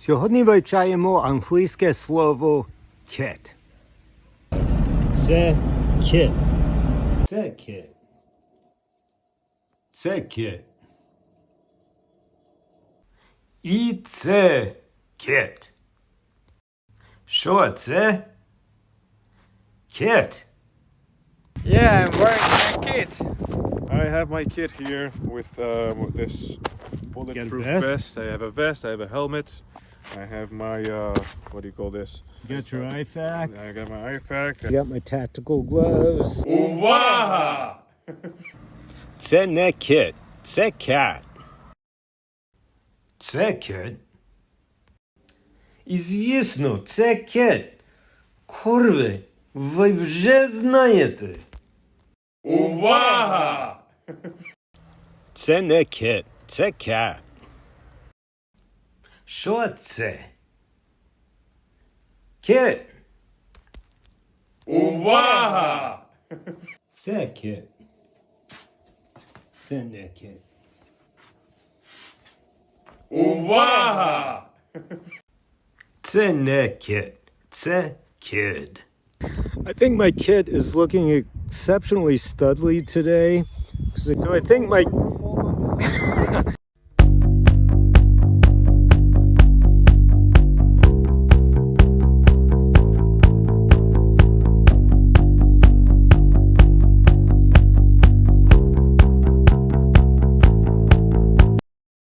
Сьогодні вивчаємо англійське слово kit. Це kit. Це kit. Це kit. І це kit. Що це? Kit. Yeah, I'm wearing my kit. I have my kit here with this bulletproof vest. I have a vest, I have a helmet, I have my, what do you call this? You got your IFAC. I got my IFAC. You got my tactical gloves. Увага! Це не kit. Це cat. Це kit. І звісно, це kit. Курви, ви вже знаєте. Увага! Це не kit, це cat. Що це? Kit. Увага! Це kit. Це не kit. Увага! Це не kit, це kid. I think my kid is looking exceptionally studly today. So I think my